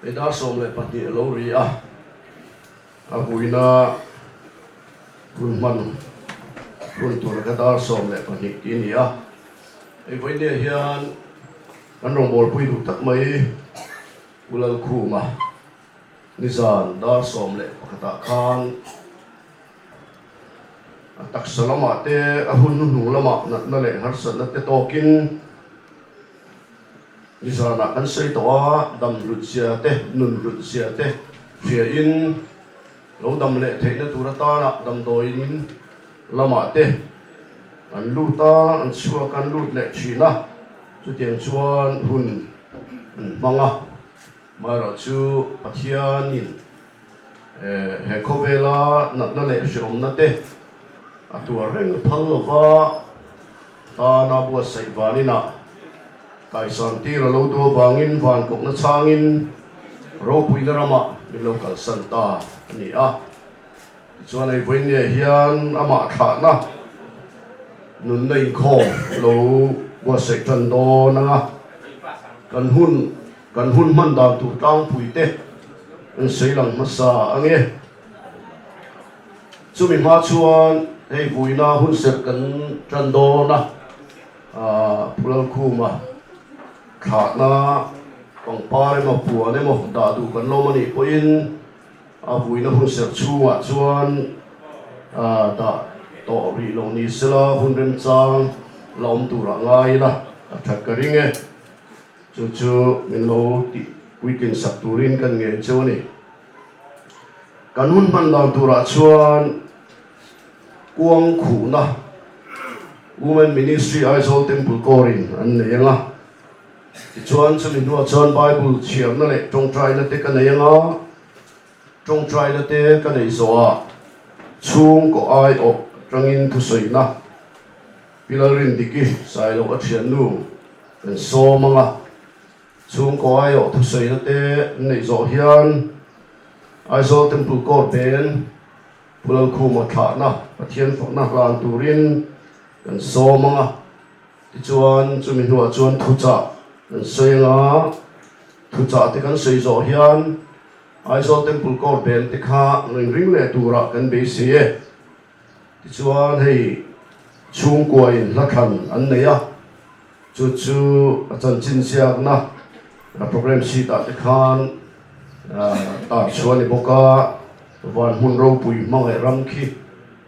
Eda som le pati lori abuina kunman kuntur kadar som le pati kini voi ne hian kan rong bol pui du tak mai ulal khuma nizan dar som le pakata khan tak salama te ahun nu lama na le har san te tokin nizana kan sei to dam lut sia te nun lut sia te fia in lo dam le theina turata na dam doin lama te an luta an chua kan lut le china chu tiang chuan hun manga mara chu pathianin he khovela na le shom na te atua reng phalova ta na bu sai vanina kai san ti lo do bangin van kok na changin ro pui na rama mi local santa ni chuan ai voin ne hian ama tha na nun nei khom lo wa se tan do na kan hun man da tu tang pui te an sei lang ma sa ange chu mi ma chuan hei vuina hun se kan tan do na pulal khuma kha na pang pare ma pu ne mo da du kan lo mani po in vuina hun se chuwa chuan da to ri lo ni sela hun rem chang lom tu ra ngai la thak ka ringe chu min lo ti weekend sak turin kan nge choni kan hun man la tu ra chuan kuang khu na women ministry Aizawl temple korin an neyanga chuan chumin nuwa chuan bible chiam na le tong trai na te kan neyanga tong trai na te kan nei zoa chung ko ai ok trangin thu soi na pilarin diki sai lo athian nu kan so manga chung ko ai ok thu soi na te nei zo hian Aizawl temple kor ben pulal khuma tha na pathian phok na hlan turin kan so manga ti chuan chumin nuwa chuan thucha kan soinga thucha te kan soi zo hian Aizawl temple kor ben te kha ring le tura kan be se ti chuan hei chung kuain la khan an neya chu achan chin siak na program si ta te khan ta chuan ni boka van hun ro pui mangai ram khi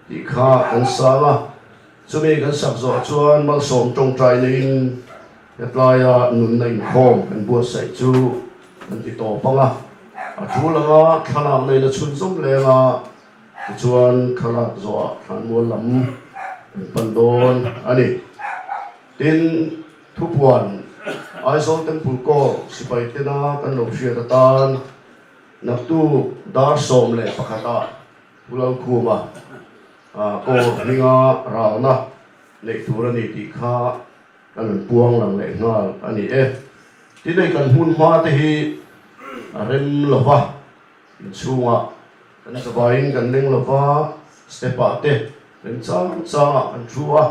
ti kha kan sala chumi kan sak zo chuan mal som tong trai nein hetlaya nun nei khom kan bua sai chu kan ti to panga thu langa thanam nei la chun som lenga chuan khala zo than mo lam pandon ani tin thupuan Aizawl temple ko sipai tena kan lo hria tan naktu dar som le pakhata pulal khuma ko ringa rauna le turani ti kha kan puang lang le ngal ani ti nei kan hun ma te hi rem lova in chunga kan sabain kan leng lova stepa te rem chang an thua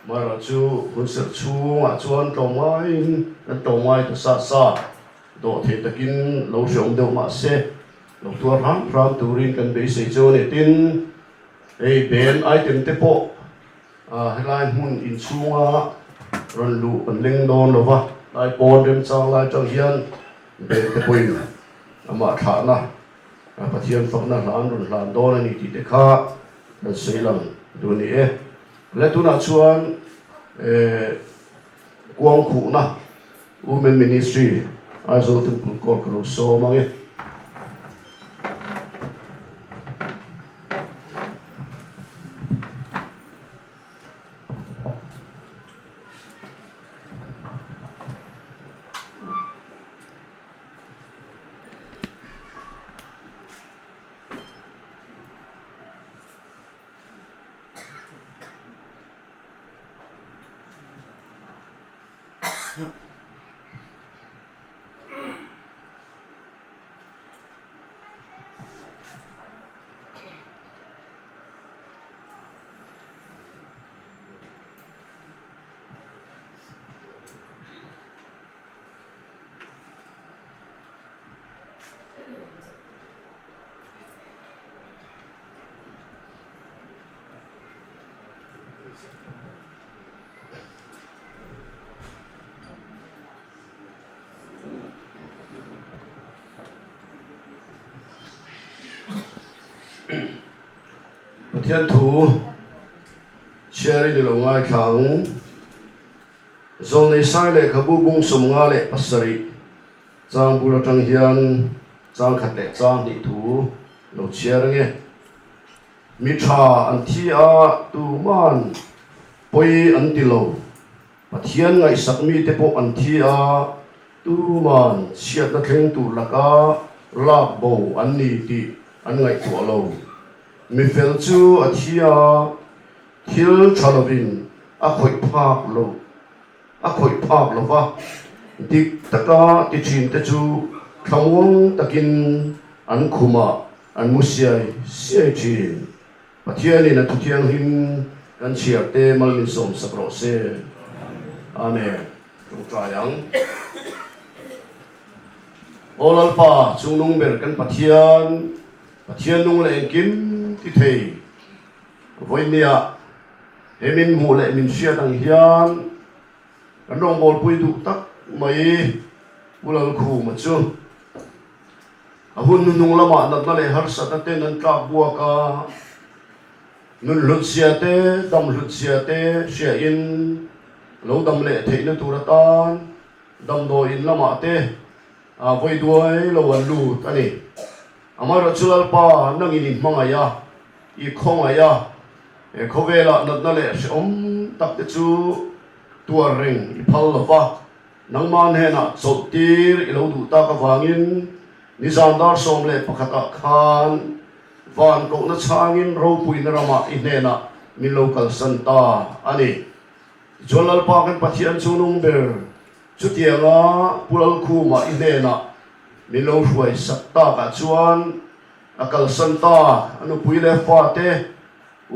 mara chu hun ser chunga chuan tawmai ta sa do the takin lo shom deuh ma se lo tua ram turin kan be sei chu ne tin ei ben item te po headline hun in chunga ron lu an leng don lova lai pon rem chang lai chang hian ben te poin ama tha na pathian phok na hlan don ani ti te kha kan sei lang du ni le tu na chuan kuang khu na women ministry Aizawl temple kor kan so mange thiên thủ share đi lâu ngay khang zong này sai lệ kabu bung sum nga lệ pasari trang bula trang hian trang khát lệ trang đi thủ lâu share nghe mi cha an thi a tu man poi an ti lo pathian ngai sak mi te po an thi a tu man siat na thleng tu laka lak bo an ni ti an ngai tu lo mi fel chu a thi a thil chalovin a khoi phak lo va dik taka ti chin te chu thlawng takin an khuma an musiai siai chin pathian in a thuthiang him kan chiar te malmin som sakro se amen chung trayang olal pa chung nung ber kan pathian nung le kim ti thei voinia hemin mu le min sia dang hian kan rong bol pui du tak mai ulal khu ma chu ahun nung lama nat na le har sa ta te nan ka bua ka nun lut sia te dam lut sia te sia in lo dam le thei na tur tan dam do in lama te a voi duai lo wan lu ani amara chulal pa nang in mangaya I khongaya e khovela nat na le om tak te chu tua ring I phal lo pa nang man he na chotir I lo du ta ka wangin nizandar som le pakhata khan van ko na changin ro pui na rama I ne na min local santa ani jolal pa kan pathian chunung ber chutianga pulal khu ma I ne na min lo huai sakta ka chuan akal santa anu pui le fa te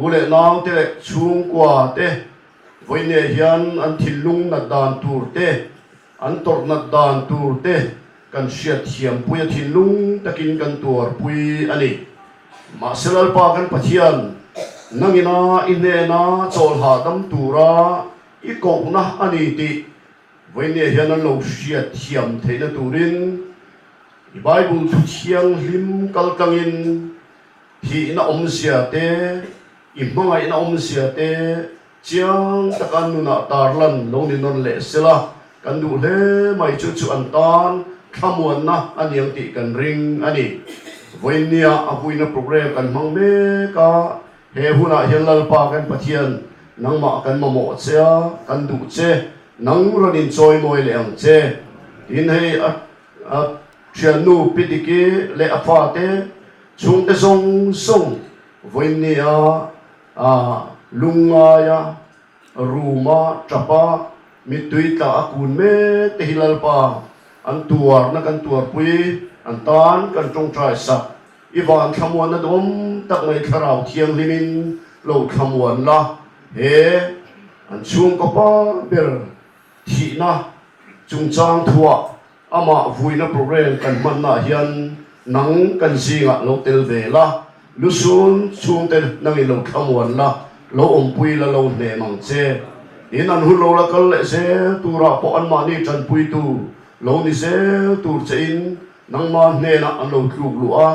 ule naw te chung kwa te voine hian an thilung na dan tur te an tor na dan tur te kan sia thiam pui thilung takin kan tur pui ani ma selal pa kan pathian nangina inena chol ha dam tura I ko na ani ti voine hian an lo sia thiam theina turin I Bible thu thiang lim kal kangin thi na om sia te I mangai na om sia te chiang takan nuna tarlan lo ni non le sela kan du le mai chu chu an tan khamuan na aniang ti kan ring ani voinia apuina program kan mangme ka he huna helal pa kan pathian nangma kan mamo chea kan du che nang ranin choi moi le ang che in hei a chianu pitiki le afate chung te song song voinia lungaya ruma chapa mitui ta akun me te hilal pa an tuar na kan tuar pui an tan kan trong trai sa iwan khamwan na dom tak mai kharau thiang limin lo khamwan la he an chung ko pa ber thi na chung chang thua ama vuina program kan man na hian nang kan singa lo tel ve la lusun chung tel nang i lo khamwan la lo om pui la lo ne mang che in an hu lo la kal le se tura po an ma ni chan pui tu lo ni se tur che in nang ma ne na an lo kluk lu a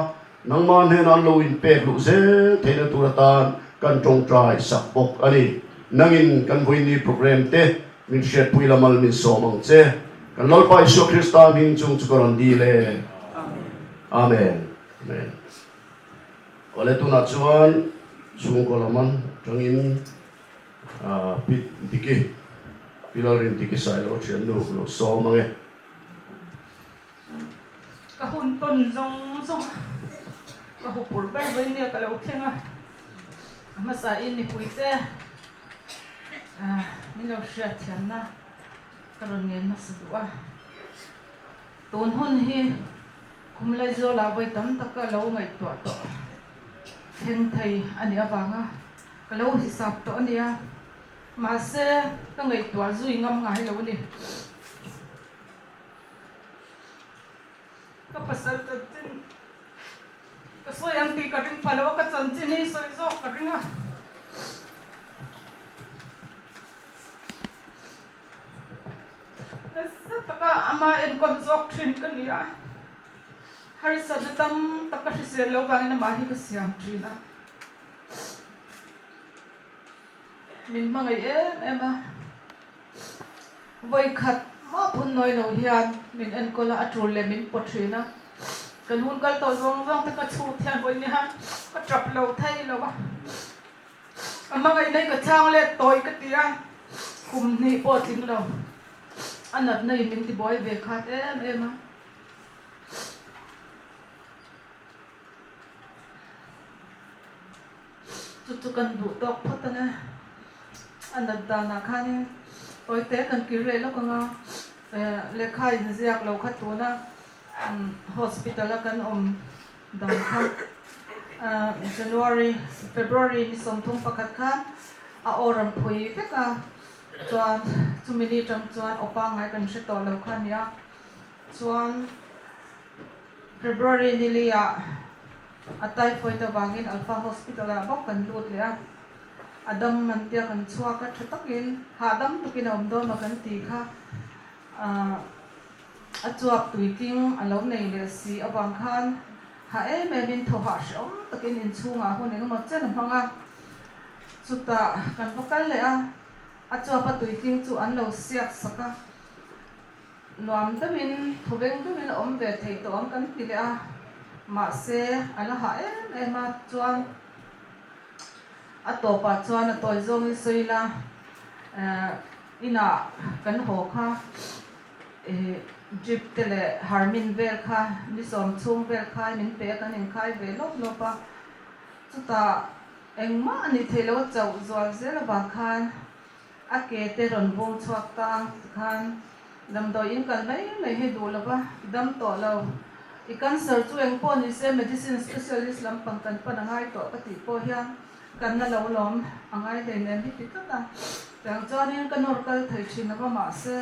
nang ma ne na lo in pek lu se the na tura tan kan trong trai sak bok ani nangin kan voi ni program te min shet pui la mal min so mang che kan lol pa iso krista min chung chukaron di le amen amen ole tu na chuan chung ko laman tangin pit diki pilarin diki sai lo chen lo so mange ka hun ton zong ka hu pur ba voi ne ka lo thenga ma sa in ni puite mi lo sha thianna karon ngen na sudwa ton hon hi kumlai zo la voi tam taka lo ngai to theng thai ani awanga ka lo hisap to ania ma se ka ngai to zui ngam ngai lo ni ka pasal ta tin ka so yang ti ka tin palo ka chan chin ni so zo ka ringa sa taka ama en kon zok thin ka nia har sa tam taka sel lo wang na ma hi ka siam trina mình mang ấy em à với khát mà phun nói nổi hiền mình ăn coi là ăn lên mình bớt rồi na cần hun cái tàu vong vong tất cả chu thian với nha có chập lâu thay lâu ba mang ấy đây cái trang lên tôi cái tia cùng ni bớt tiếng lâu anh nãy này mình thì boy về khát em à chút cần đủ tóc phát tân à anh nãy ta na khăn tôi té cần cứu rồi lúc con lệ khai giặc lâu khát tuôn na hospital kan dang khan January February ni som thum pakhat khan a oram phui veka chuan chumini tang chuan opa ngai kan hre to lo khan ya chuan February ni lia a typhoid awangin Alpha Hospital a bok kan lut le a adam man tia kan chua ka thatakin hadam tukin omdo ma kan ti kha a chuap tui ting alo nei le si awang khan ha me min tho ha shom takin in chunga hun eng ma chen hanga chuta kan pokal le a chuap a tui ting chu an lo siak saka nuam tamin thobeng tamin om ve thei to am kan ti le a ma se ala ha ma chuan a to pa chuan a toy zong soila ina kan ho kha drip tele harmin vel kha ni som chung vel khai min pe kan in khai ve lop lopa chuta engma ani thelo chau zwal zel ba khan a ke te ron bong chuak ta khan dam do in kan mai he du la ba dam to lo I cancer chu eng po ni se medicine specialist lam pang kan pa nangai to pati po hian kan na lo lom angai le ne mi ti ta tang chuan in kan or kal thai thin ba ma se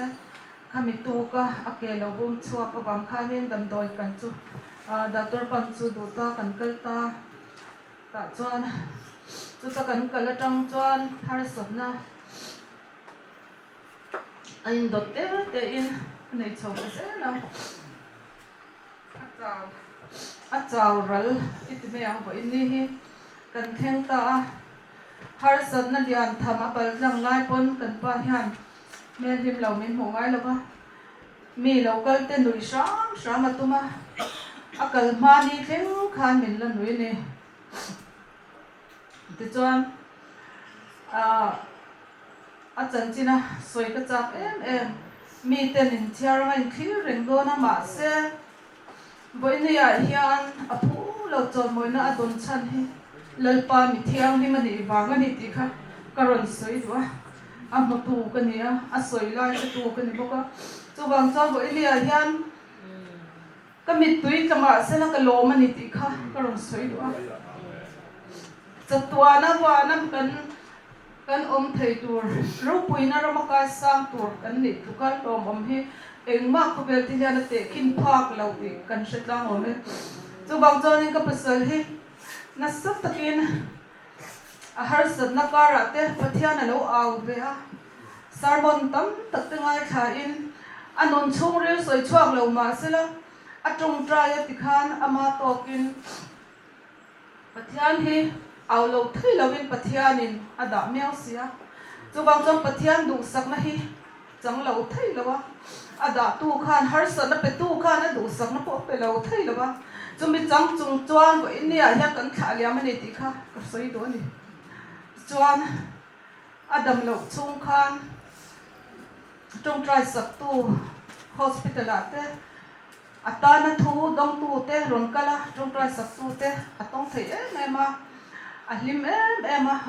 kami tu ka ake lo bum chua ka bang khanin dam doi kan chu doctor pan chu du ta kan kal ta chuan chu ta kan kal atang chuan har sot na ain dot te in nei chho se na a chaw ral iti me ang bo ini hi kan theng ta har sot na lian tham a bal jang lai pon kan pa hian men him lo min mo ngai lo ba mi local te nui sam atuma akal mani theng khan min la nui ne ti chuan a chan china soi ka chak em mi ten in thiar ngai thil reng do na ma se boini ya hian a phu lo chon moina a don chan hi lalpa mi thiang ni mani wanga ni ti kha karon soi do a ma tu ka ni a soi lai ka tu ka ni boka chu wang chon boini ya hian ka mi tui ka ma se la ka lo mani ti kha karon soi do chatwa na wa nam kan thei tur ro puina ro ma ka sang tur kan ni tu kan om hi engma khobel ti hian te kin phak lo ti kan shetlang ome chu bang chon in ka pasal hi na sap takin a har sat na kara te pathian alo au ve a sarmon tam tak te ngai tha in anon chung rel soi chuak lo ma sela a tung trai ti khan ama tokin pathian hi au lo thui lo in pathian in ada mew sia chu bang chon pathian du sak na hi chang lo thei lo wa ada tu khan har sa na pe tu khan na du sak na po pe lo thei lo ba chumi chang chung chuan bo in ya ya kan kha liam ani ti kha ka soi do ni chuan adam lo chung khan trong trai sak tu hospital ate ata na thu dong tu te ron kala trong trai sak tu te atong thei ma ahlim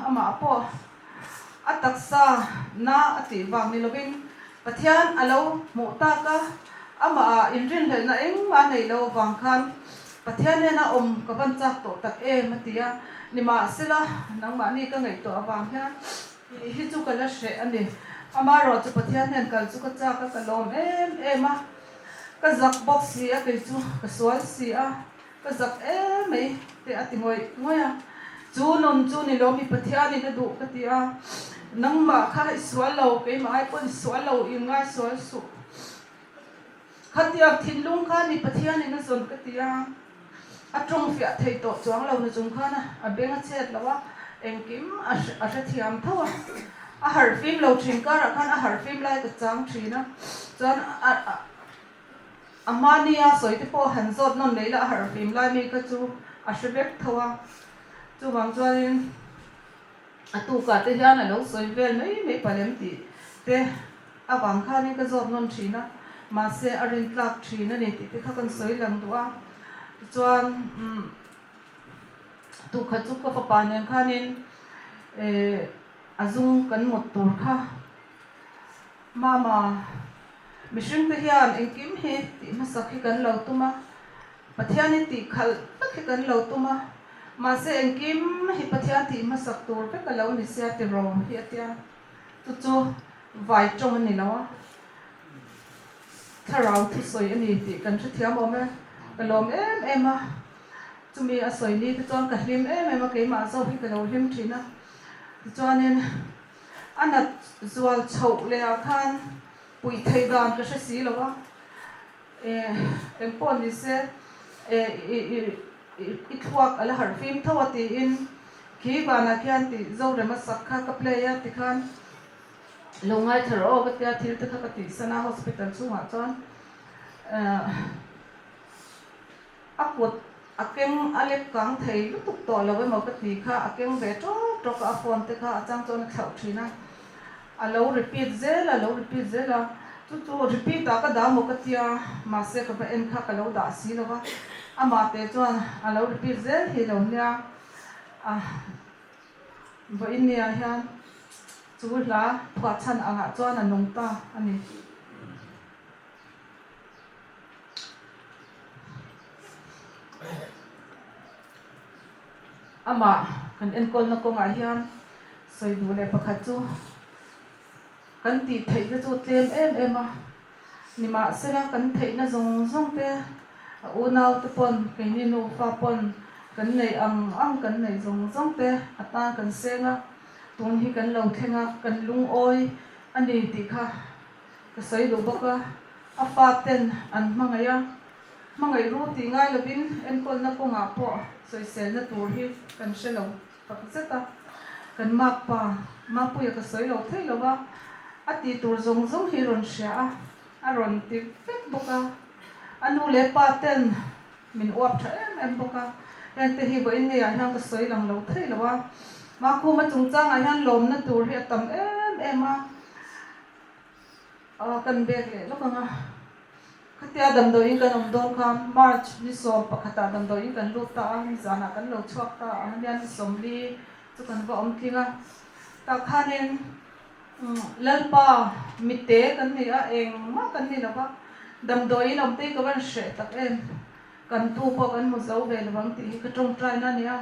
ama po ataksa na ati wang ni lovin pathian alo mo ta ka ama inrin hel na eng ma nei lo wang khan pathian ne na ka ban chak to tak matia ni ma sila nang ma ni ka ngai to awang hian hi chu kala she ani ama ro chu pathian hen kal chu ka cha ka kalom ma ka zak box si a ke chu ka sual si a ka zak mai te ati ngoi a chu non chu ni lo mi pathian ni na du ka ti a nang ma kha sual lo ke ma ai pon sual lo i ngai sual su khatia thin lung kha ni pathian ni na zon ka ti a trong fia thei to chuang lo na chung kha na a benga chet lawa engkim a thiam thawa a har phim lo thin kar khan a har phim lai ka chang thina chuan amania soi te po han zot non leila har phim lai mi ka chu a hrebek thawa chu wang chuanin atu ka te hian a lo soi vel mai palem ti te awang khanin ka zot non thina ma se a rin tlak thina ni ti te kha kan soi lang duwa chuan tu kha chu ka pa nen khanin azung kan mot tur kha mama mishing te hian engkim he ti masak hi kan lo tuma pathian ti khal tak hi kan lo tuma ma se engkim hi pathian ti masak tur pe ka lo ni sia te ro hi atia tu chu vai chong ni lawa tharau thu soi ani ti kan thu thiam om ka lom em a chumi a soi ni te chon ka hlim em a ke ma zo hi ka lo hlim thina chuanin anat zual chho le a khan pui thei dan ka hre si lawa tempon ni se i thuak ala har phim thawa ti in khi bana khan ti zo re ma sak kha ka play ya ti khan longai tharo ka tia thil te kha ka ti sana hospital chu ma chuan akut akeng alek kang thei lu tuk to lo mo ka ti kha akeng ve to ka phone te kha achang chon khau thina alo repeat zela chu repeat ta ka da mo ka tia ma se ka en kha ka lo da si lo wa ama te chuan alo repeat zel hi lo nia bo in nia hian chu la phwa chan anga chuan anung ta ani ama kan en kol na ko nga hian soi du le pakhat chu kan ti thei na chu tlem em a ni ma sera kan thei na zong te u nau te pon ke ni nu fa pon kan nei ang kan nei zong te ata kan senga tun hi kan lo thenga kan lung oi ani ti kha ka soi du baka a fa ten an mangai ru ti ngai lo bin en kol na ko nga po soi se na tur hi kan shelo pakzeta kan ma pu ya ka soi lo thei lo ba ati tur zong hi ron sha a ron ti fek boka anu le pa ten min uap tha em boka yan te hi bo in ya hang ka soi lang lo thei lo wa ma khu ma chung chang a han lom na tur hi tam em a kan bek le lo ka nga khatia dam do in kan om don kham march ni som pakhata dam do in kan lu ta ni zana kan lo chuak ta an yan som li chu kan va om thinga ta khanen lalpa mitte kan ni a eng ma kan ni la ba dam do in om te ka ban she tak em kan tu po kan mu zo ve lawang ti ka tong trai na nia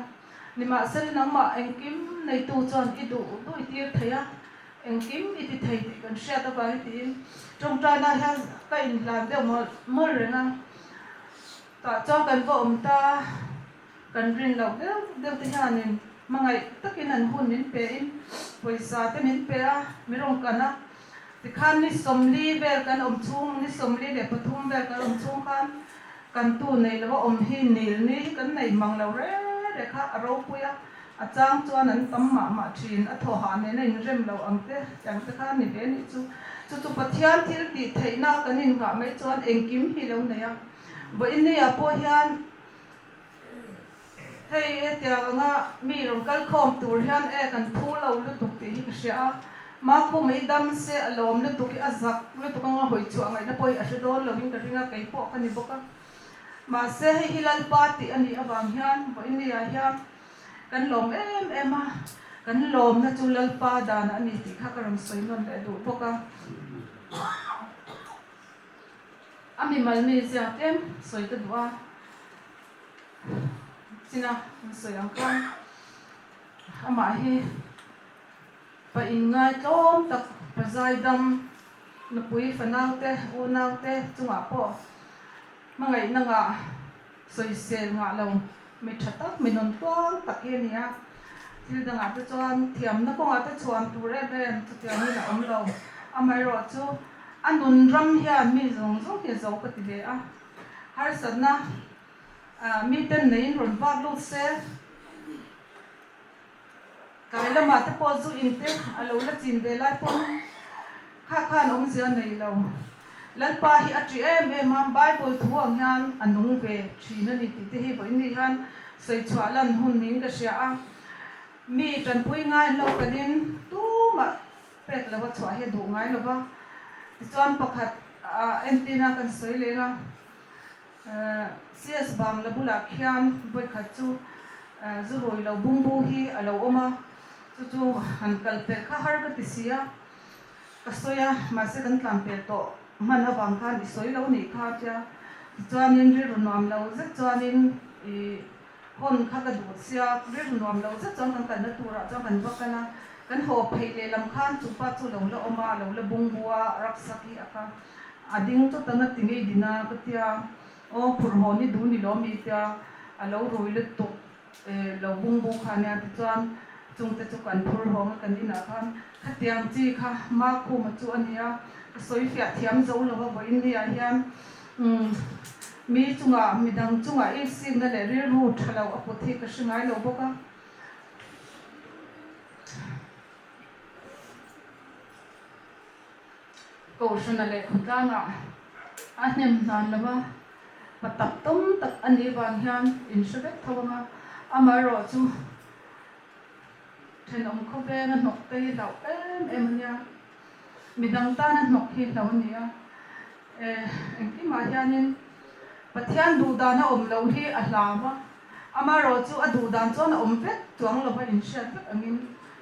ni ma sel nang ma engkim nei tu chon i du i tir thaya engkim i ti thei kan she ta ba ti trong trai na ha ka in lan de mo renga ta cho kan vo ta kan rin lo de ti hanin mangai takin an hun nin pe in poisa te nin pe a mirong kana ti khan ni somli ber kan chung ni somli le pathum ber kan chung khan kan tu nei lo om hi nil ni kan nei mang lo re kha aro puya a chang chuan an tam ma thin a tho ha ne nei rem lo angte chang te kha ni ve ni chu pathian thil ti theina kanin ga mai chuan engkim hi lo nei a bo in nei a po hian hei etia nga mi rong kal khom tur hian kan thu lo lu tuk ti hi sia ma khu mai dam se alom lu tuk azak lu tuk nga hoi chu angai na poi a se don lo hin ka ringa kai po ka ni boka ma se hi hilal party ani awang hian bo in nei a hian kan lom em a kan lom na chu lal pa dan ani ti kha karam soi non le du boka ami mal ni sia tem soi ta dua sina soi ang kan ama hi pa ingai tom tak pazai dam na pui fanau te u nau te chunga po mangai na nga soi sel nga lo mi thatak minon tong takia nia til da nga te chuan thiam na ko nga te chuan tur ben chu tiang ni la om lo amai ro chu anun ram hian mi zong hi zo ka ti ve a har satna mi ten nei ron va lu se cái là mà tập du in te alo la chin ve lai pon kha khan om zia nei lo lan pa hi atri em am bible thuang hian anung ve thina ni ti te hi boin ni han sei chwa lan hun ning ka sia a mi tran pui ngai lo kanin tu ma pek la wa chwa he du ngai lo ba chuan pakhat antenna kan soi le na CS bang la bula khian boi khat chu zu roi lo bung bu hi alo oma chu han kal pe kha har ka tisia ka soya ma se kan tlam pe to man ha bang khan i soi lo ni kha cha chuan in ri ru nom lo za chuan in i hon kha ka du sia ri ru nom lo za chuan kan na tura chuan kan ba kana kan ho phei le lam khan chu pa chu lo la oma lo la bung bua rak saki aka ading chu tana tingai dina ka tia o phur ho ni du ni lo mi tia alo roi le to lo bung bu khania ti chuan chung te chu kan phur ho kan dina khan khatiam chi kha ma khu ma chu ania soi fia thiam zo lo ba boin ni a hian mi chunga midang chunga e sin na le ri ru thalo apothi ka singai lo boka ko shana le khutanga ahnem nan laba patap tom tak ani wang hian in shebek thawanga amaro chu then om kho be na nok te lau em nia midang ta na nok hi lau nia engki ma hianin pathian du da na om lo hi a hlama amaro chu a du dan chon om pek chuang lo ba in shat pek angin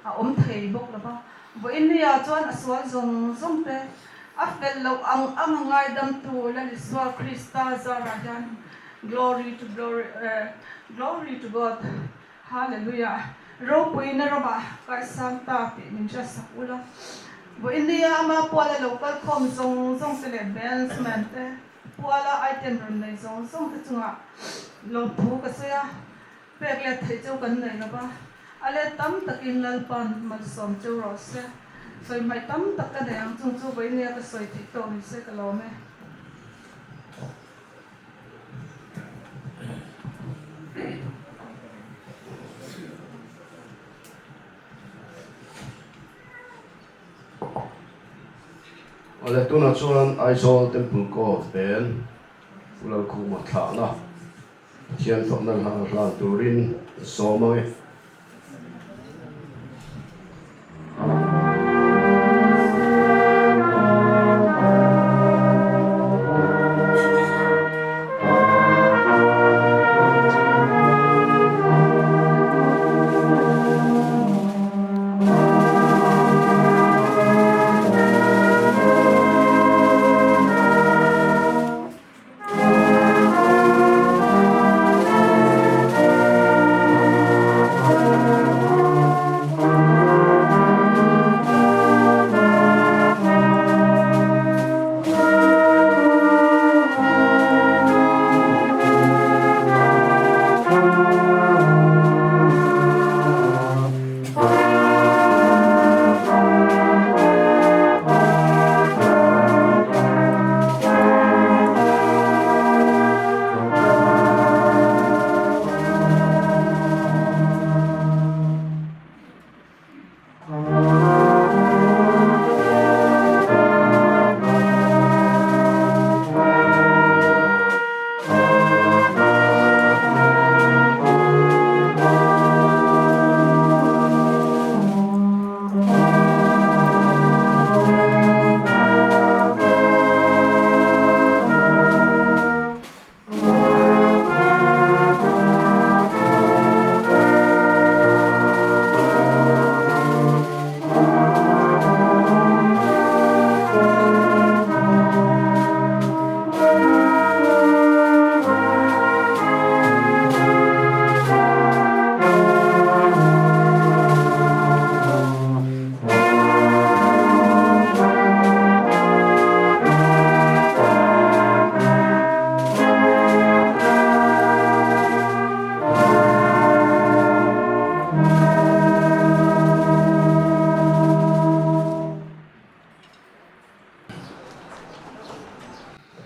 a om thei bok lo ba bo in nia chuan aswal zong zong te after lo ang ngai dam tu la liswa Krista zarajan glory to God hallelujah ro puina ro ba ka santa ti min ja sakula bo india ama pala local com zong se le advancement te pala item run nei zong te chunga lo thu ka se ya pek le thei chau kan nei na ba ale tam takin lal pan mal som chau ro se soi mai tam tak ka dang chung chu boi ne ka soi ti to ni se ka lo me ale tuna chuan Aizol temple ko ben ulal khu ma thla na thian thok na hlan turin so mai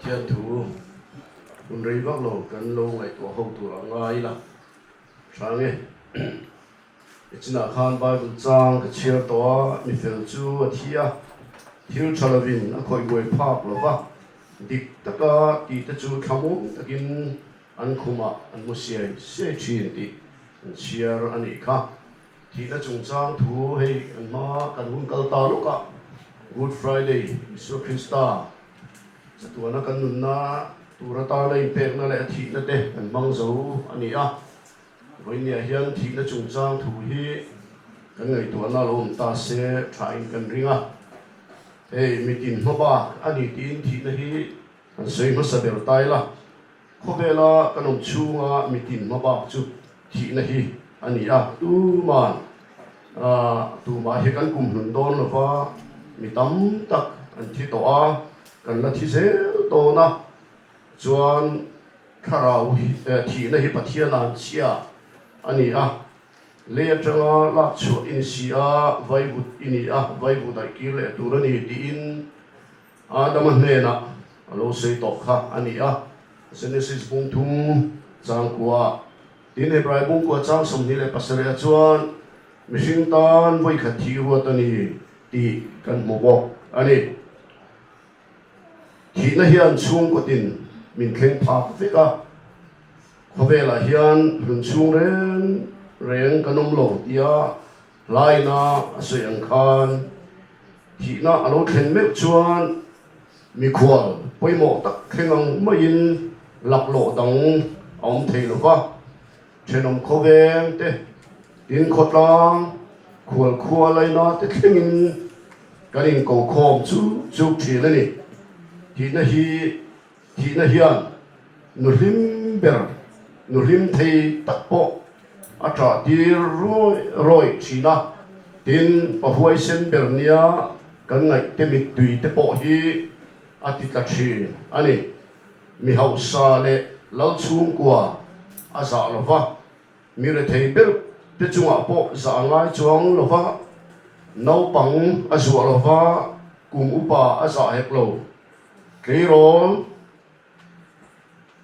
thian thu un rei vak lo kan lo ngai to ho tu ngai la sang e china khan Bible chang ka chia to mi fel chu a thia thil chalavin a khoi boi phak lova dik taka ti ta chu thamu takin an khuma an musiai se chin ti an share ani kha thi na chung chang thu hei an ma kan hun kal ta lo ka Good Friday Isu Krista satuana kan nun na tura ta lai pek na le thi na te kan mang zo ani a voinia hian thi na chung chang thu hi kan ngai tu na lo ta se thain kan ringa hey mitin hoba ani tin thi na hi an sei ma sabel tai la khobela kanom chunga mitin hoba chu thi na hi ani a tu ma hi kan kum hun don lo wa mi tam tak an thi to a kan la thi se to na chuan kharau hi thi na hi pathian an chia ani a le tanga la chu in sia vai but ini a vai but ai ki le turani ti in adam hne na alo sei to kha ani a Genesis bung thum chang kwa tin Hebrai bung kwa chang som ni le pasare chuan mihring tan voi kha thi ruat ani ti kan mo bo ani thi na hian chung ko tin min thleng phak veka khowela hian run chung reng kanom lo tia lai na asoi ang khan thi na alo thlen me chuan mi khwal poimo tak khengang main lak lo dang om thei lo wa thenom khoweng te tin khotlang khwal khwa lai na te khengin karin ko khom chu thi le ni thi na hian nurim ber nurim thei takpo atra tir roi china tin pahuai sen ber nia kan ngai te mit tui te po hi atita chi ani mi hausa le lau chung kwa aza lova mi re thei ber te chunga po za ngai chuang lova nau pang azua lova kum upa aza hek lo keirol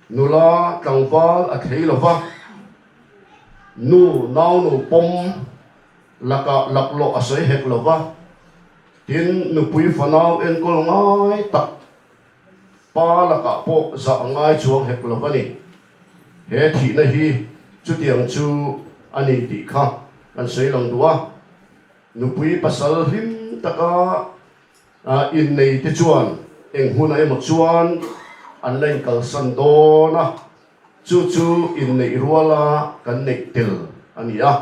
nula tangwal a thei lova nu nau nu pom laka laklo asoi hek lova tin nu pui fanau en kol ngai tak pa laka po za ngai chuang hek lova ni he thi na hi chu tiang chu ani ti kha kan sei long duwa nu pui pasal him taka in nei te chuan eng hun ai mo chuan an lein kal san do na chu in nei ruala kan nek tel ani a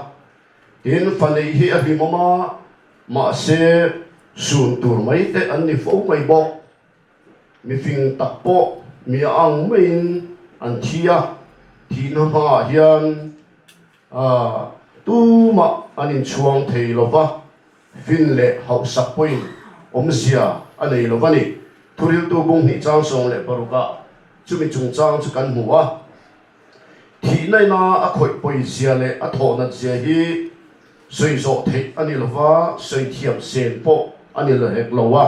tin fanei hi a bi mama ma se sun tur mai te an ni fo mai bo mi fing tak po mi ang main an thia thi na ma hian tu ma anin chuang thei lova fin le hau sak point omsia anei lovani thuril tu bung ni chang song le paruka chumi chung chang chu kan huwa thi nai na a khoi poi sia le a tho na sia hi soi zo thei ani lova soi thiam sen po ani le hek lowa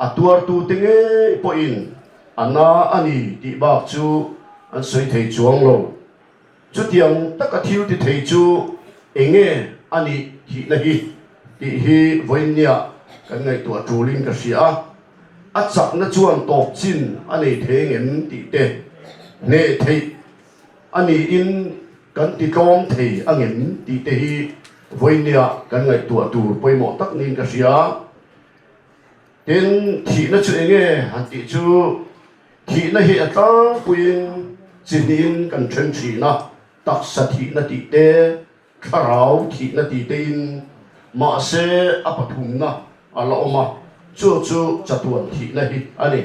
a tuar tu tenge po in ana ani ti ba chu an soi thei chuang lo chu tiang taka thil ti thei chu enge ani hi na hi ti hi voinia kan ngai tu atulin ka sia a chak na chuan tok chin ani thengem ti te ne thei ani in kan ti kom thei angem ti te hi voinia kan ngai tu atur poimo tak nin ka sia tin thi na chu enge han ti chu thi na hi atang puin chinin kan chen chi na tak sa thi na ti te kharau thi na ti te in ma se apathum na ala oma chu chatuan thi na hi ani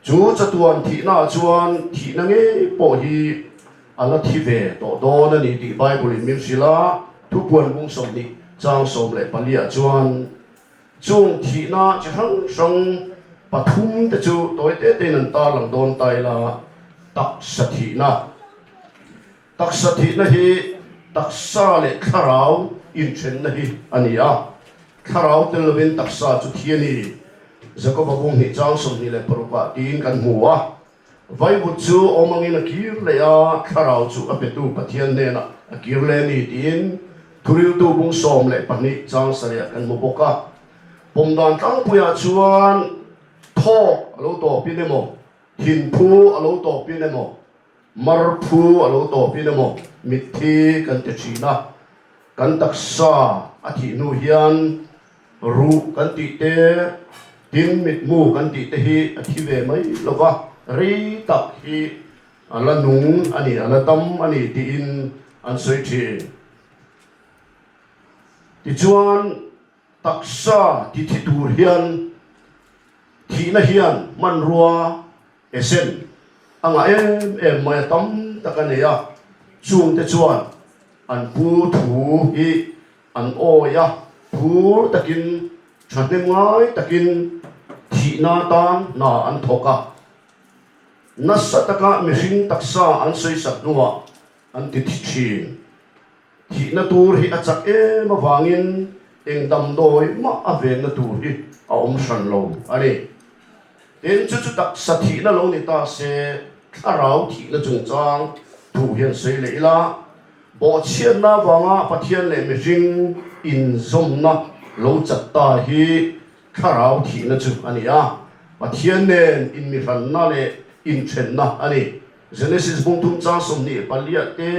chu chatuan thi na chuan thi na nge po hi ala thi ve to do na ni ti bible in min sila thu puan bung som ni chang som le palia chuan chung thi na chi hang song pathum te chu toy te nan ta lang don tai la tak sa thi na hi tak sa le kharau in chen na hi ani a kharau tel vin tak sa chu thiani zakob bung ni chang som ni le parupa tin kan huwa vai bu chu omangin a kir le a kharau chu a petu pathian ne na a kir le ni tin thuril tu bung som le pani chang saria kan mo boka pom dan tang puya chuan tho alo to pinemo hin phu alo to pinemo mar phu alo to pinemo mithi kan te china kan taksa athi nu hian ru kan ti te tin mit mu kan ti te hi athi ve mai lova ri tak hi ala nung ani ala tam ani ti in an soi thi ti chuan taksa ti thi tur hian thi na hian man ruwa esen anga em mai tam takaneya chung te chuan an pu thu hi an oya phur takin thane ngai takin thi na tan na an thoka nasataka mihring taksa an soi sak nuwa an ti thi thi na tur hi achak em awangin engdam doi ma aven na tur hi a om san lo ani ten chu chu tak sa thi na lo ni ta se tharau thi na chung chang tu hian sei leila bo chian na wanga pathian le mihring in zom na lo chat ta hi tharau thi na chu ani a pathian nen in mi ran na le in chen na ani Genesis bung tum chang som ni palia te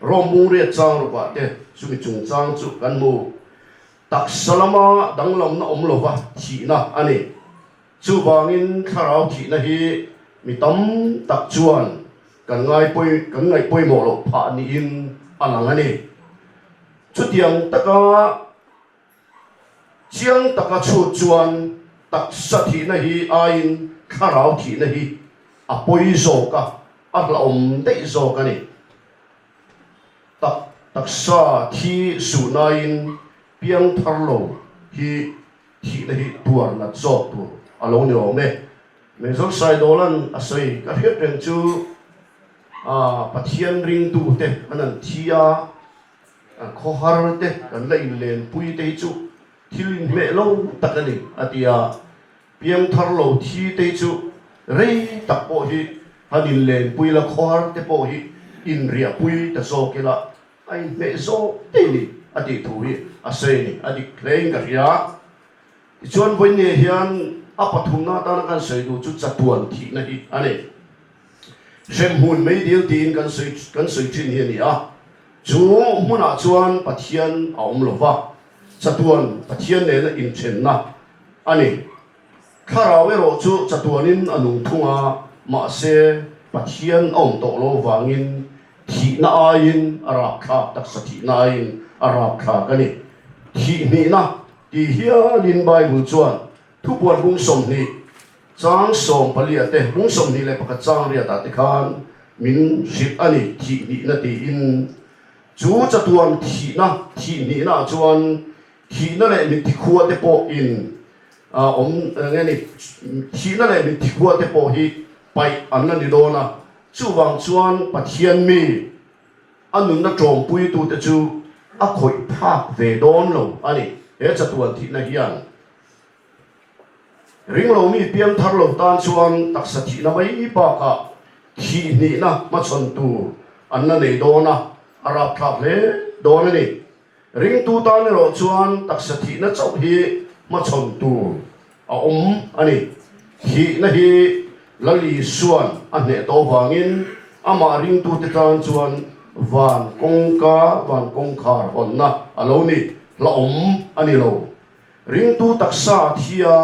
romu re chang ro ba te sumi chung chang chu kan mu tak salama danglam na om lo wa thi na ani chu wangin tharau thi na hi mi tam tak chuan kan ngai poi mo lo pha ni in alang ani chu tiang taka chiang taka chu chuan tak sa thi na hi ain tharau thi na hi a poi zo ka a la om dei zo ka ni tak sa thi su na in piang thar lo hi thi na hi tuar na zo tu alo ni o me zo sai dolan a sei ka hiat reng chu pathian ring tu te anan thia kho har te kan lai len pui te chu thilin me lo takani atia piang thar lo thi te chu rei tak po hi hanin len pui la kho har te po hi in ria pui ta zo ke la ai me zo te ni ati thu hi a sei ni ati kleng ka ria chuan voi ne hian a pathum na ta kan sei du chu chatuan thi na hi ani sem hun mei dil tin kan sei thin hi ni a chu muna chuan pathian a om lova chatuan pathian ne na in chen na ani kharawe ro chu chatuanin anung thunga ma se pathian om to lo wangin thi na ain arap kha tak sa thi na ain arap kha kani thi ni na ti hian in bible chuan thu buat bung som ni chang som palia te bung som ni le pakhat chang ria ta te khan min ship ani thi ni na ti in chu chatuan thi ni na chuan thi na le mi ti khuwa te po in nge ni thi na le mi ti khuwa te po hi pai an na ni do na chu wang chuan pathian mi anun na trom pui tu te chu a khoi phak ve don lo ani e chatuan thi na hian ring lo mi piam thar lo tan chuan taksa thi na mai pa ka thi ni na ma chon tu an na nei do na arap thap le do na ni ring tu tan ro chuan taksa thi na chau hi ma chon tu a ani thi na hi lali suan a ne to wangin ama ring tu te tan chuan van kong khar on na alo ni la ani lo ring tu taksa thia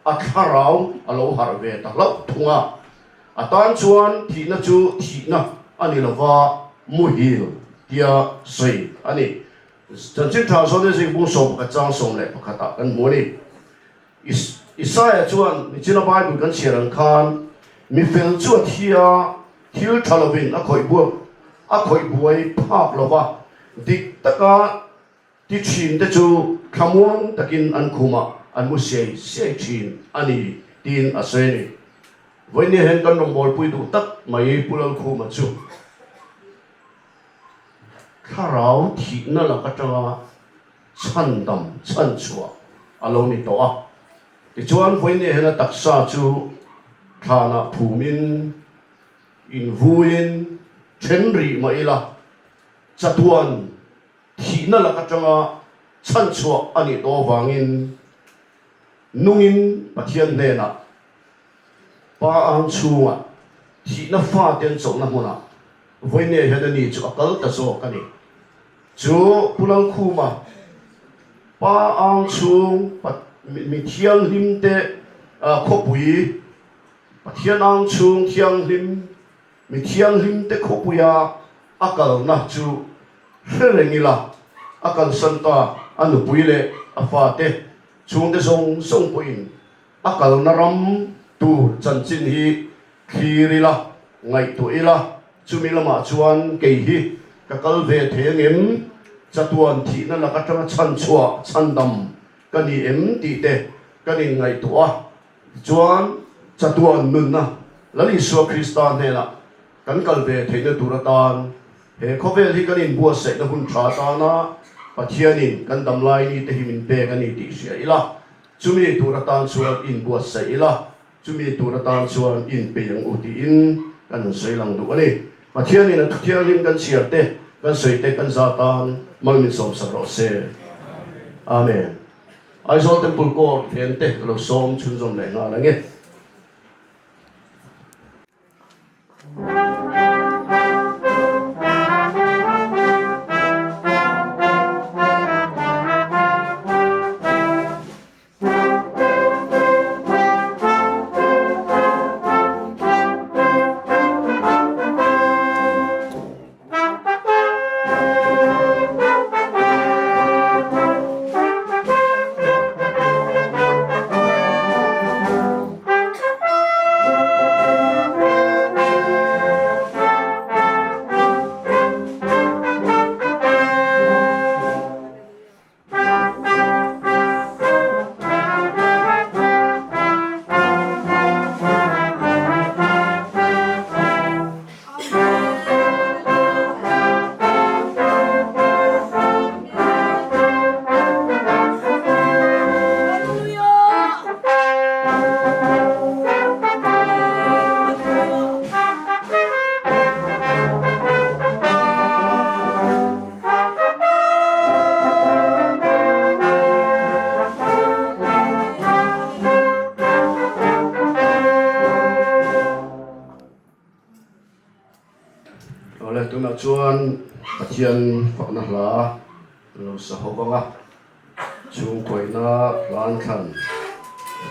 a tharau alo har ve ta lo thunga atan chuan thi na chu thi na ani lova mu hil tia sei ani chan chin tha so de sing bu som ka chang som le pakhata kan mo ni Isaiah chuan ni china bible kan chiarang khan mi fel chu thia thil thalovin a khoi buai phak lova dik taka ti chin te chu khamuang takin an khuma an mu sei chin ani tin aseni voini hen kan nombol pui du tak mai pulal khuma chu kharau thi na la katanga chandam chanchua aloni to a ti chuan voini hen taksa chu thana phumin in vuin chenri maila chatuan thi na la ka changa chan chua ani do wangin nungin pathian ne na pa ang chunga thi na fa ten chok na huna voi ne hedani chu akal ta so kani chu pulal khuma pa ang chung mi thiang lim te khopui pathian ang chung thiang lim mi thiang lim te khopuya akal na chu hrelengila akal santa anu puile afate chung de song puin akal naram tu chanchin hi khirila ngai tu ila chumilama chuan ke hi kakal ve thengem chatuan thi na la ka tanga chan chua chan dam kani em ti te kani ngai tu a chuan chatuan nun na lali so kristan he na kan kal ve theina turatan he khovel hi kanin bua se na hun tha ta na pathianin kan damlai ni te himin pe kani ti sia ila chumi turatan chuan in bua se ila chumi turatan chuan in pe yang uti in kan sei lang du ani pathianin a thianin kan siarte kan soite kan zatan malmin som sa rose amen ai zo temple ko thiente lo som chun som le nga lange oleh tu nak chuan pathian fakna hla lo sa howanga chung koina lan khan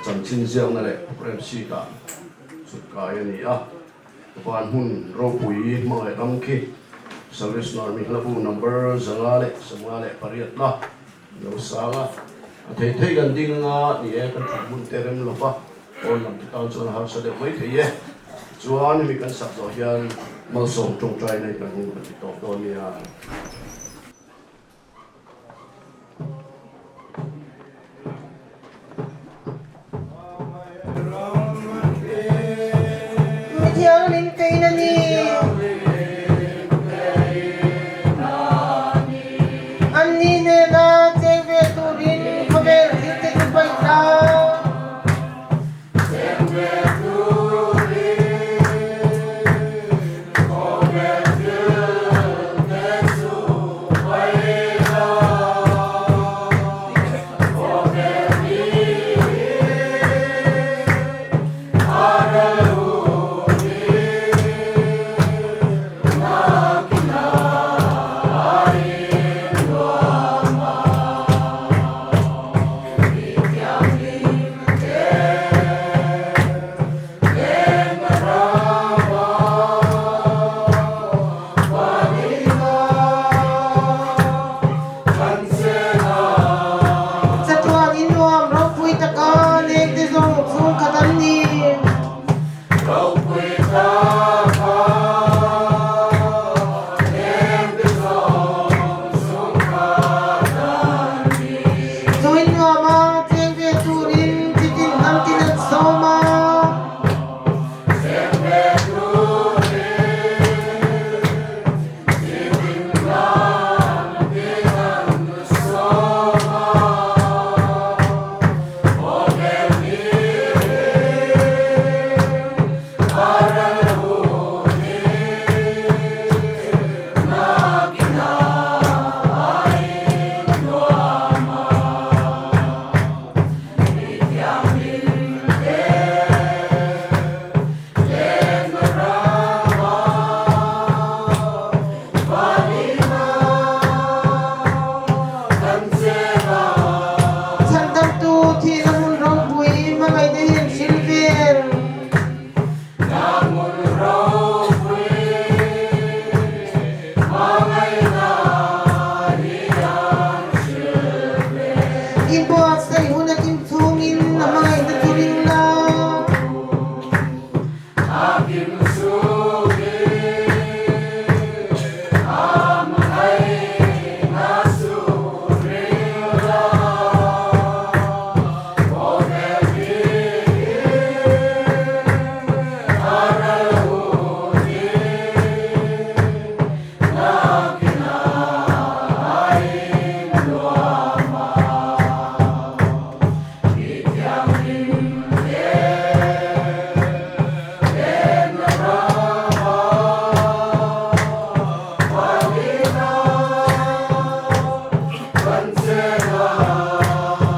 cham chin ziang na le prem si ta sut kai ani a ban hun ro pui ma le ram ki service army labu number zanga le sama le pariat la lo sa la thei thei kan ding nga ni e kan mun terem lo pa on lam ta chuan ha sa de mai thei e chuan mi kan sak zo hian mal song trong trai này kan hu ti to to ni a Metiang lin kay na ni Anni ne na teve turin khober hite kubai ta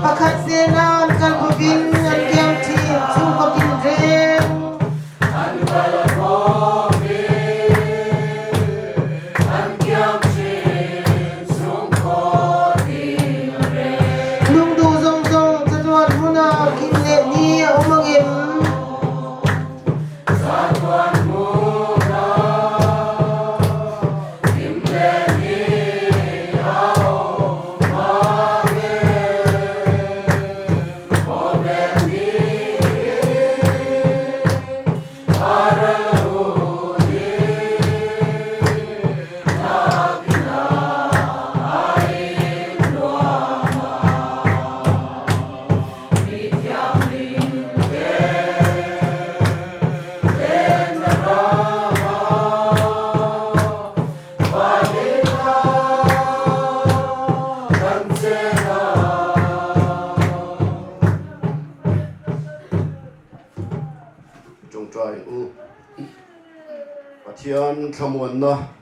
Pakhat senan kalbugin ang kiyang tim sungkapin rin. Lungdu zong zong tatuan muna kinle ni umagim. Trong trai u Pathian thamuan na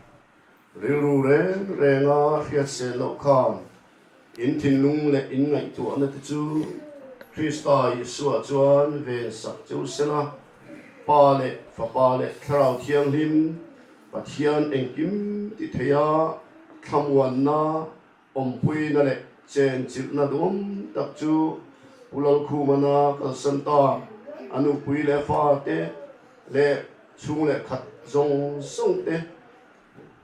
riru ren renga fiat se lo khan in thin lung le in ngai tu ana chu Krista Yesu a chuan ven sak chu sena pa le fa pa le thrau thiang lim Pathian engkim ti theya thamuan na ompui na le chen chil na dum tak chu pulal khu mana kal santa anu pui le fa te le chung le khat zong song te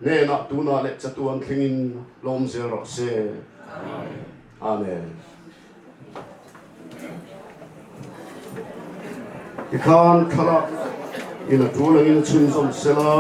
ne na tu na le chatuan thingin lom zero se amen ikhan khala ina tu lang in chun som sela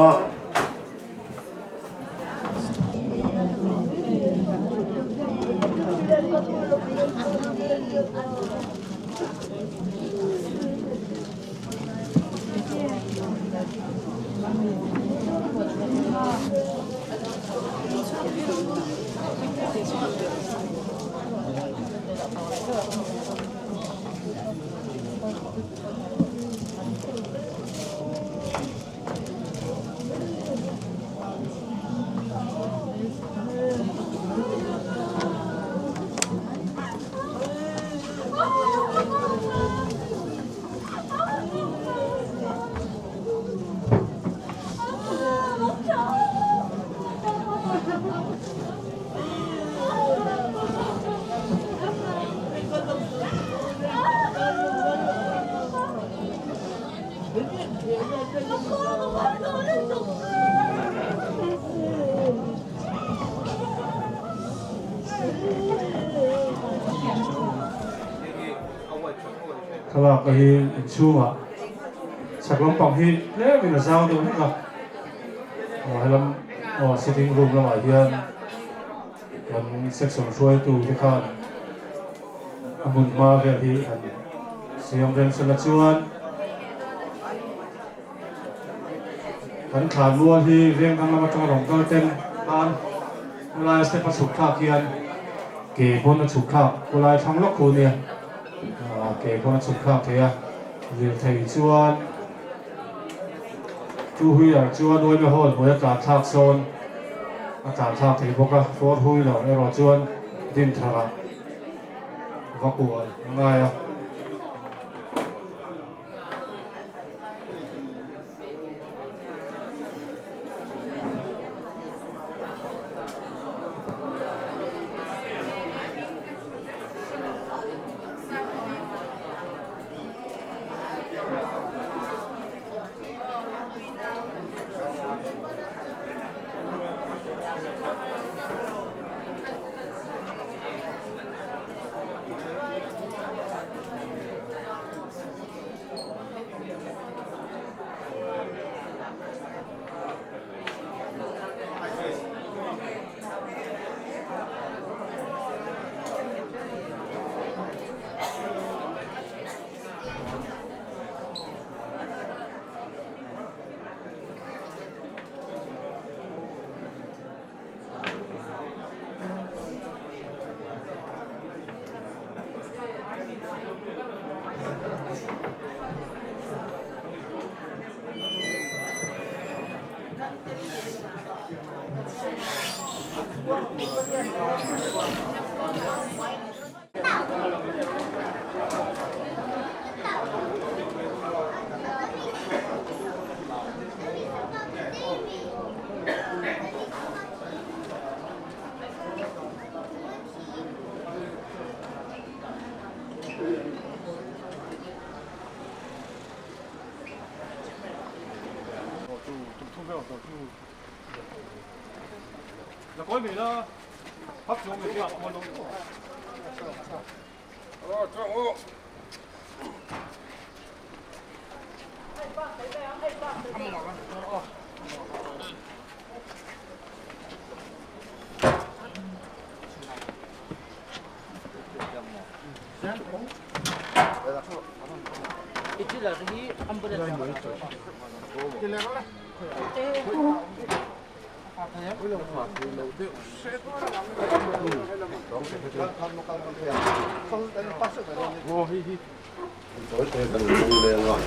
Kalau kahi cuma sebelum pagi le mina sound tu ni lah dalam sitting room lah bahagian yang section suai tu dekat amun ma berhi siang dan selacuan kan khaluan hi riang kan macam orang kau ten kan mulai step suka kian ke pun suka mulai thang lok ku ni ke pun suka ke ya dia thei chuan chu hui la chuan noi me hol moi ta thak son a ta thak thei boka for hui la e ro chuan din thara va ku ngai a là có gì đó hấp dẫn người kia mà đúng tối tới cần nông lên rồi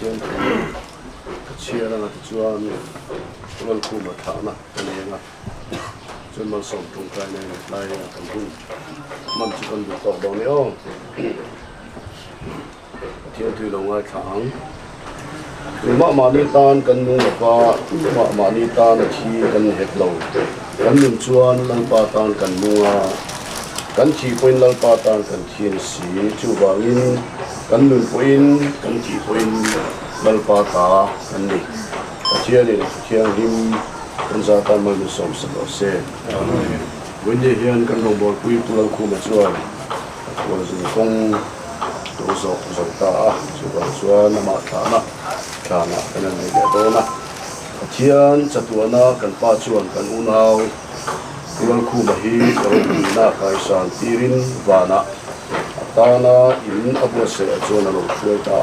trên chia ra là chuan con khu mà thả nè cái này là chuan mà sống trong cái này lại cần hùng mình chỉ cần được tọt đầu nữa thiên thủy đồng ai thẳng mà mani tan cần nung là mà mani tan là khi cần hết lâu cần nung chuan lăng pa tan cần nung kan chi point lal pa tan kan thien si chu wangin kan nun point kan chi point lal pa ta kan ni chia ni chiang him kan za ta ma lu som sa se when ye hian kan rong bol pui tu lal khu ma chuan ko zin kong to zo ta chu ba chuan na ma ta na kana kan ni ge do na chian chatuana kan pa chuan kan unau tulang khu mahi na kai san tirin vana atana in abu se chona lo khoi ta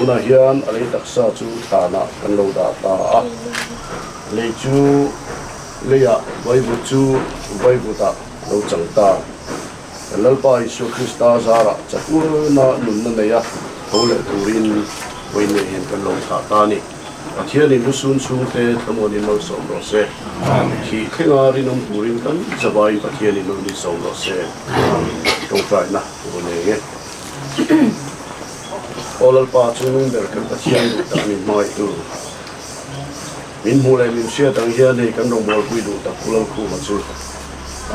una hian alei taksa chu thana kan lo da ta le chu leya vai bu chu vai bu ta lo chang ta lo pa isu krista zara chakur na nun na ya thole turin voi ne hian kan lo tha ta ni thiên linh sun sun te thamo ni lo som lo se khi khenga ri nom turin kan zawai pa thiên linh ni som lo se tong trai na o ne nge olal pa chunung der kan pa thiên du ta min mai tu min mu le min sia tang hian nei kan rong bol pui du ta kulal khu ma chu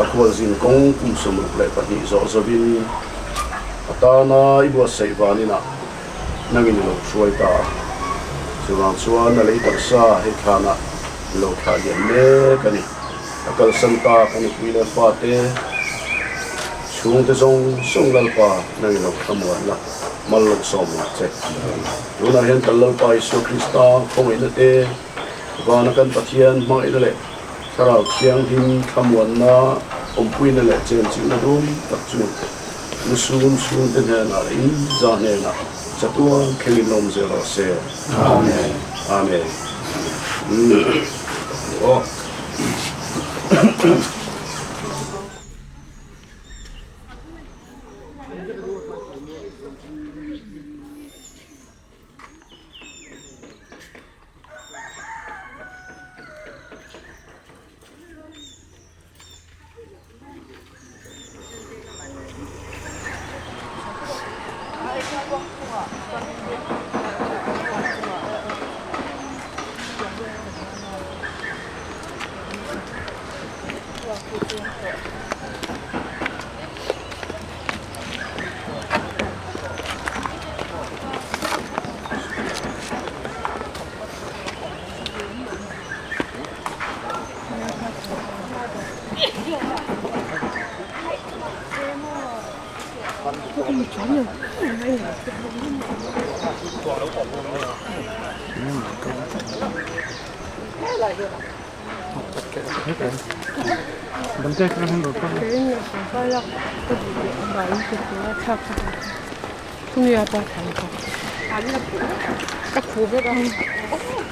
a khol zin kong kum som le pa ni zo zo bin atana ibo sei va ni na nangin lo suai ta chuan chuan a lei taksa he khana lo kha yan le kani akal santa kani puile pa te chung te song lal pa nang lo khamwan la mal lo som che tuna hen tal lo pa isu krista khong ina te wana kan pathian ma ina le sarau khiang him khamwan na puina le chen chu na dum tak chu sun te na in za ne na chatua khelilom zero se amen amen oh 통일하다 다니까 아니야 딱 고배가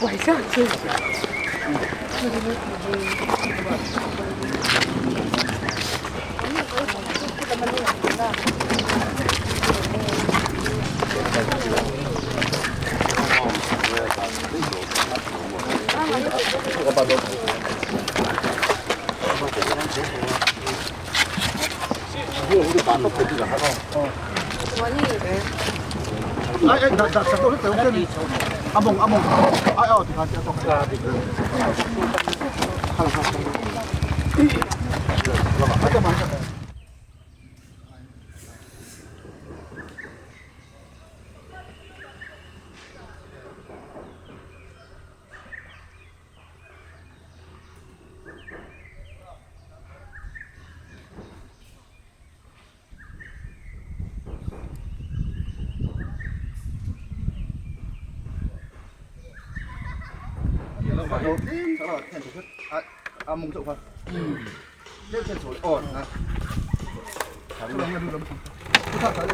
와 이상하지 đầu tiên sau đó thêm chút mùng sụp vào thêm số ổn à thằng nó nghe được không thật đấy